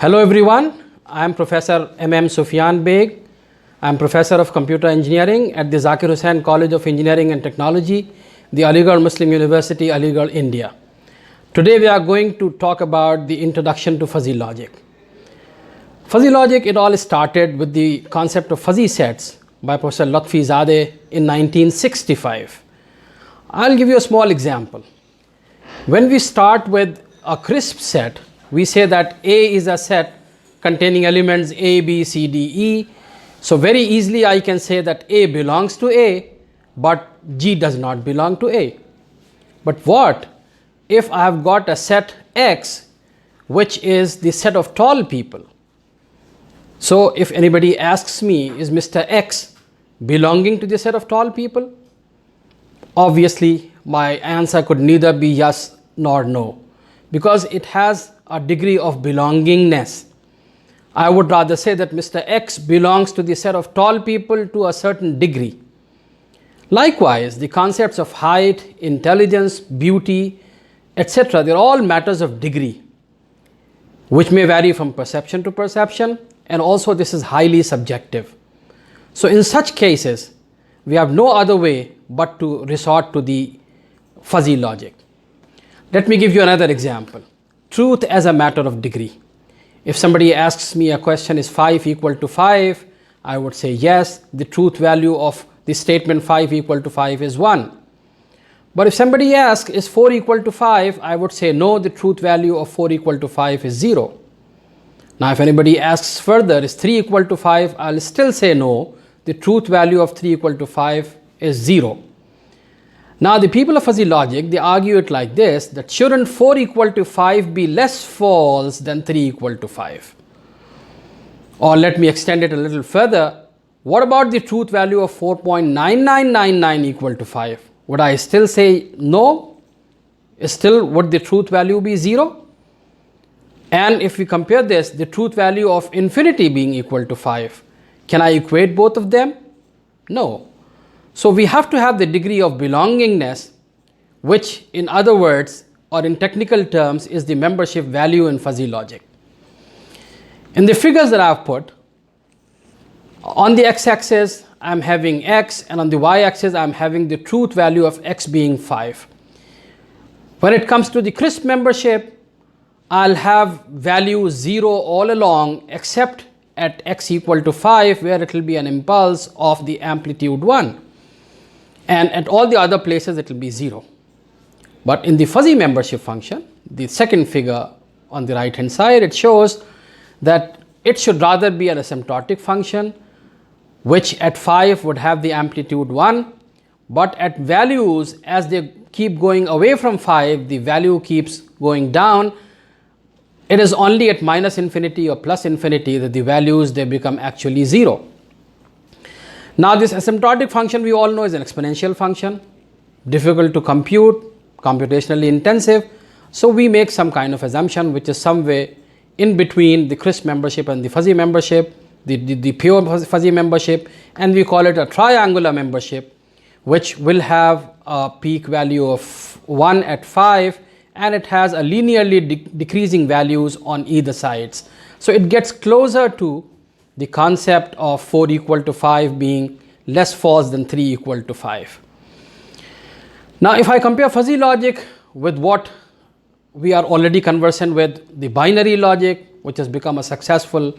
Hello everyone, I am Professor Sufyan. I am Professor of Computer Engineering at the Zakir Hussain College of Engineering and Technology, the Aligarh Muslim University, Aligarh, India. Today we are going to talk about the introduction to fuzzy logic. Fuzzy logic, it all started with the concept of fuzzy sets by Professor Lutfi Zadeh in 1965. I'll give you a small example. When we start with a crisp set, we say that A is a set containing elements A, B, C, D, E. So very easily I can say that A belongs to A, but G does not belong to A. But what if I have got a set X, which is the set of tall people? So if anybody asks me, is Mr. X belonging to the set of tall people? Obviously, my answer could neither be yes nor no, because it has a degree of belongingness. I would rather say that Mr. X belongs to the set of tall people to a certain degree. Likewise, the concepts of height, intelligence, beauty, etc., they're all matters of degree, which may vary from perception to perception, and also this is highly subjective. So in such cases, we have no other way but to resort to the fuzzy logic. Let me give you another example. Truth as a matter of degree. If somebody asks me a question, is 5 equal to 5? I would say yes, the truth value of the statement 5 equal to 5 is 1. But if somebody asks, is 4 equal to 5? I would say no, the truth value of 4 equal to 5 is 0. Now if anybody asks further, is 3 equal to 5? I'll still say no, the truth value of 3 equal to 5 is 0. Now the people of fuzzy logic, they argue it like this, that shouldn't 4 equal to 5 be less false than 3 equal to 5? Or let me extend it a little further. What about the truth value of 4.9999 equal to 5? Would I still say no? Still would the truth value be 0? And if we compare this, the truth value of infinity being equal to 5, can I equate both of them? No. So we have to have the degree of belongingness, which in other words or in technical terms is the membership value in fuzzy logic. In the figures that I have put, on the x-axis I am having x, and on the y-axis I am having the truth value of x being 5. When it comes to the crisp membership, I'll have value 0 all along except at x equal to 5, where it will be an impulse of the amplitude 1. And at all the other places it will be 0. But in the fuzzy membership function, the second figure on the right hand side, it shows that it should rather be an asymptotic function, which at 5 would have the amplitude 1, but at values as they keep going away from 5, the value keeps going down. It is only at minus infinity or plus infinity that the values, they become actually 0. Now this asymptotic function we all know is an exponential function, difficult to compute, computationally intensive. So we make some kind of assumption which is somewhere in between the crisp membership and the fuzzy membership, the pure fuzzy membership, and we call it a triangular membership, which will have a peak value of 1 at 5, and it has a linearly decreasing values on either sides. So it gets closer to the concept of 4 equal to 5 being less false than 3 equal to 5. Now if I compare fuzzy logic with what we are already conversant with, the binary logic, which has become a successful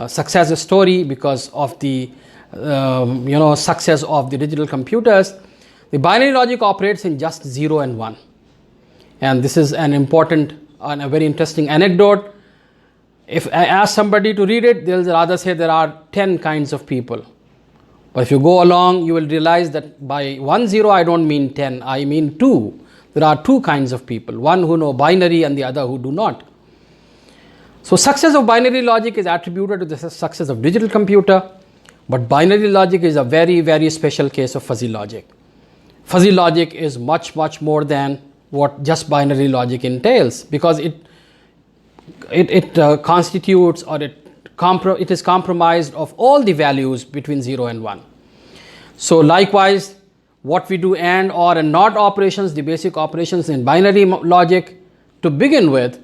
success story because of the success of the digital computers, the binary logic operates in just 0 and 1. And this is an important and a very interesting anecdote. If I ask somebody to read it, they'll rather say there are 10 kinds of people. But if you go along, you will realize that by 1 0 I don't mean 10, I mean 2. There are 2 kinds of people, one who know binary and the other who do not. So success of binary logic is attributed to the success of digital computer, but binary logic is a very, very special case of fuzzy logic. Fuzzy logic is much, much more than what just binary logic entails, because it constitutes, or it is compromised of all the values between 0 and 1. So likewise, what we do AND, OR and NOT operations, the basic operations in binary logic, to begin with,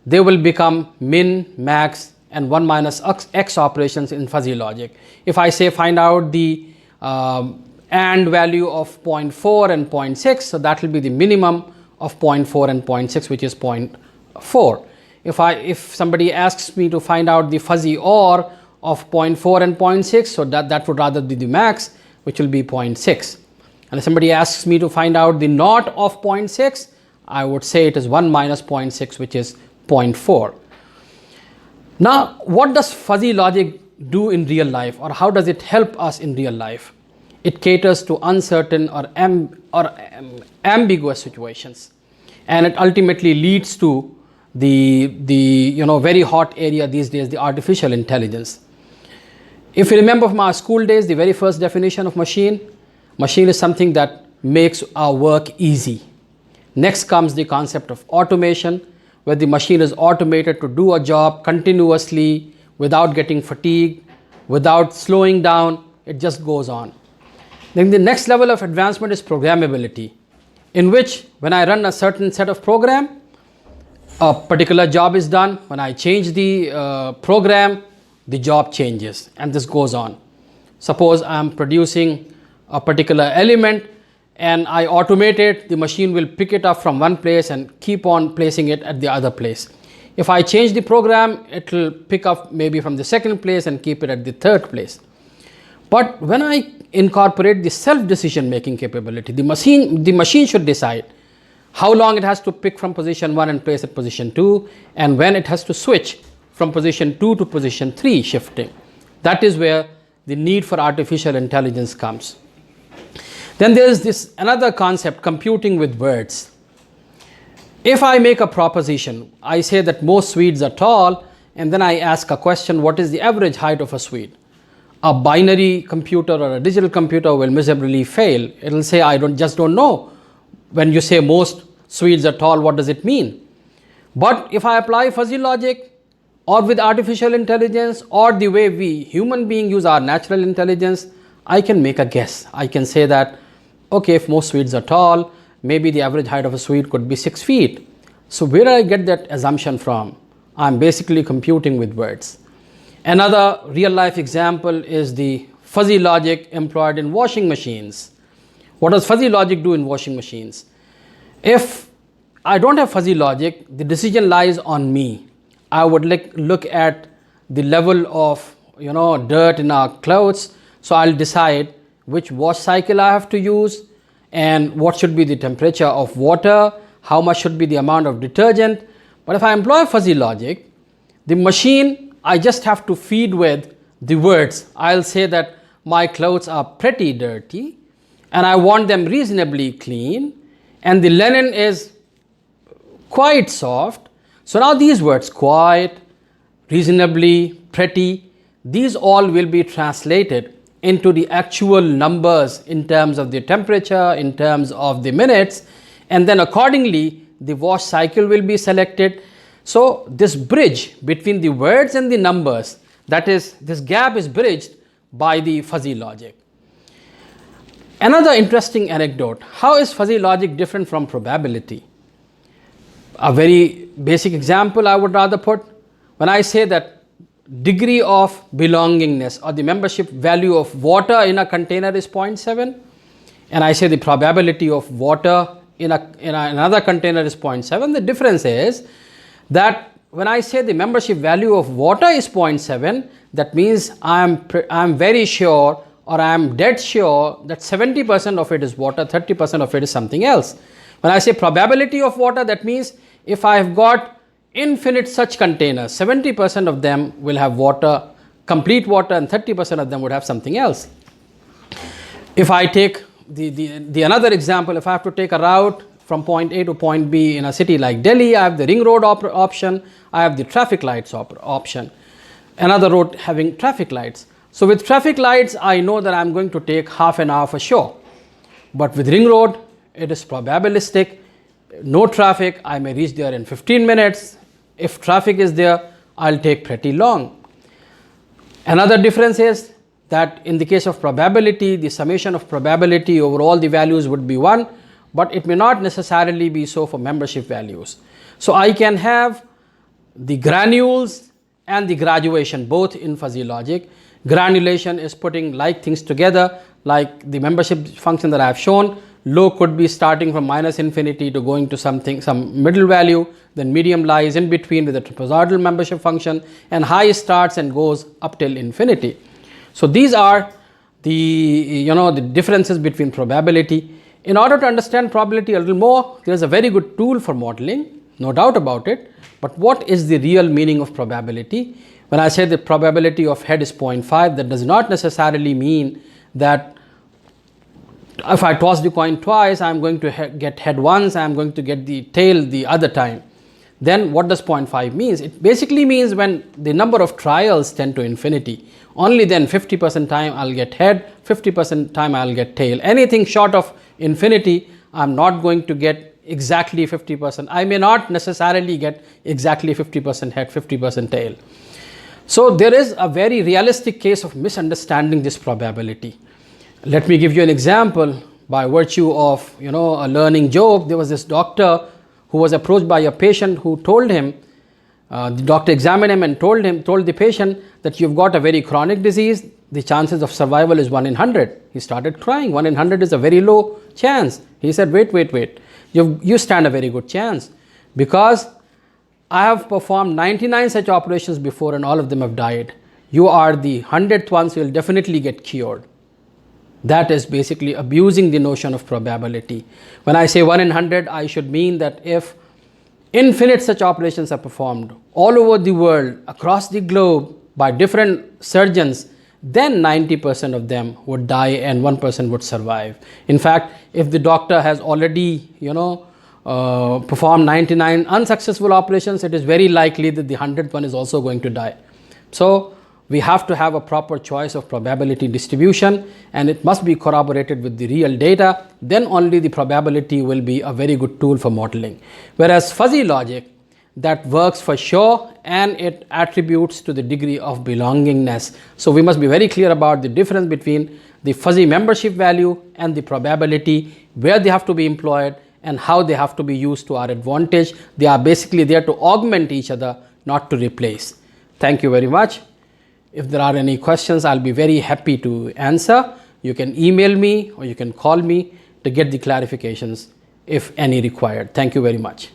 they will become min, max, and 1 minus x operations in fuzzy logic. If I say find out the AND value of 0.4 and 0.6, so that will be the minimum of 0.4 and 0.6, which is 0.4. If somebody asks me to find out the fuzzy OR of 0.4 and 0.6, so that would rather be the max, which will be 0.6. And if somebody asks me to find out the NOT of 0.6, I would say it is 1 minus 0.6, which is 0.4. Now, what does fuzzy logic do in real life, or how does it help us in real life? It caters to uncertain or ambiguous situations, and it ultimately leads to the very hot area these days, the artificial intelligence. If you remember from our school days, the very first definition of machine is something that makes our work easy. Next comes the concept of automation, where the machine is automated to do a job continuously without getting fatigued, without slowing down, it just goes on. Then the next level of advancement is programmability, in which when I run a certain set of program, a particular job is done. When I change the program, the job changes, and this goes on. Suppose I am producing a particular element and I automate it, the machine will pick it up from one place and keep on placing it at the other place. If I change the program, it will pick up maybe from the second place and keep it at the third place. But when I incorporate the self-decision making capability, the machine should decide how long it has to pick from position 1 and place at position 2, and when it has to switch from position 2 to position 3 shifting. That is where the need for artificial intelligence comes. Then there is this another concept, computing with words. If I make a proposition, I say that most Swedes are tall, and then I ask a question, what is the average height of a Swede? A binary computer or a digital computer will miserably fail. It will say, I just don't know. When you say most Swedes are tall, what does it mean? But if I apply fuzzy logic, or with artificial intelligence, or the way we human beings use our natural intelligence, I can make a guess. I can say that, okay, if most Swedes are tall, maybe the average height of a Swede could be 6 feet. So where do I get that assumption from? I'm basically computing with words. Another real life example is the fuzzy logic employed in washing machines. What does fuzzy logic do in washing machines? If I don't have fuzzy logic, the decision lies on me. I would look at the level of dirt in our clothes. So I'll decide which wash cycle I have to use and what should be the temperature of water, how much should be the amount of detergent. But if I employ fuzzy logic, the machine, I just have to feed with the words. I'll say that my clothes are pretty dirty and I want them reasonably clean, and the linen is quite soft. So now these words, quite, reasonably, pretty, these all will be translated into the actual numbers in terms of the temperature, in terms of the minutes, and then accordingly the wash cycle will be selected. So this bridge between the words and the numbers, that is, this gap is bridged by the fuzzy logic. Another interesting anecdote, how is fuzzy logic different from probability? A very basic example I would rather put, when I say that degree of belongingness or the membership value of water in a container is 0.7, and I say the probability of water in another container is 0.7, the difference is that when I say the membership value of water is 0.7, that means I am very sure, or I am dead sure that 70% of it is water, 30% of it is something else. When I say probability of water, that means if I have got infinite such containers, 70% of them will have water, complete water, and 30% of them would have something else. If I take the another example, if I have to take a route from point A to point B in a city like Delhi, I have the ring road option, I have the traffic lights option, another road having traffic lights. So with traffic lights, I know that I am going to take half an hour for sure. But with ring road, it is probabilistic. No traffic, I may reach there in 15 minutes. If traffic is there, I'll take pretty long. Another difference is that in the case of probability, the summation of probability over all the values would be 1, but it may not necessarily be so for membership values. So I can have the granules and the graduation, both in fuzzy logic. Granulation is putting like things together, like the membership function that I have shown. Low could be starting from minus infinity to going to something, some middle value, then medium lies in between with a trapezoidal membership function, and high starts and goes up till infinity. So these are the, the differences between probability. In order to understand probability a little more, there is a very good tool for modeling, no doubt about it. But what is the real meaning of probability? When I say the probability of head is 0.5, that does not necessarily mean that if I toss the coin twice, I am going to get head once, I am going to get the tail the other time. Then what does 0.5 means? It basically means when the number of trials tend to infinity, only then 50% time I'll get head, 50% time I'll get tail. Anything short of infinity, I'm not going to get exactly 50%. I may not necessarily get exactly 50% head, 50% tail. So there is a very realistic case of misunderstanding this probability. Let me give you an example. By virtue of a learning joke, there was this doctor who was approached by a patient who told him, the doctor examined him and told the patient that you've got a very chronic disease, the chances of survival is 1 in 100. He started crying. 1 in 100 is a very low chance. He said, wait, you stand a very good chance, because I have performed 99 such operations before and all of them have died. You are the 100th one, so you'll definitely get cured. That is basically abusing the notion of probability. When I say 1 in 100, I should mean that if infinite such operations are performed all over the world, across the globe, by different surgeons, then 90% of them would die and 1% would survive. In fact, if the doctor has already, performed 99 unsuccessful operations, it is very likely that the 100th one is also going to die. So we have to have a proper choice of probability distribution, and it must be corroborated with the real data. Then only the probability will be a very good tool for modeling. Whereas fuzzy logic, that works for sure, and it attributes to the degree of belongingness. So we must be very clear about the difference between the fuzzy membership value and the probability, where they have to be employed and how they have to be used to our advantage. They are basically there to augment each other, not to replace. Thank you very much. If there are any questions, I'll be very happy to answer. You can email me or you can call me to get the clarifications if any required. Thank you very much.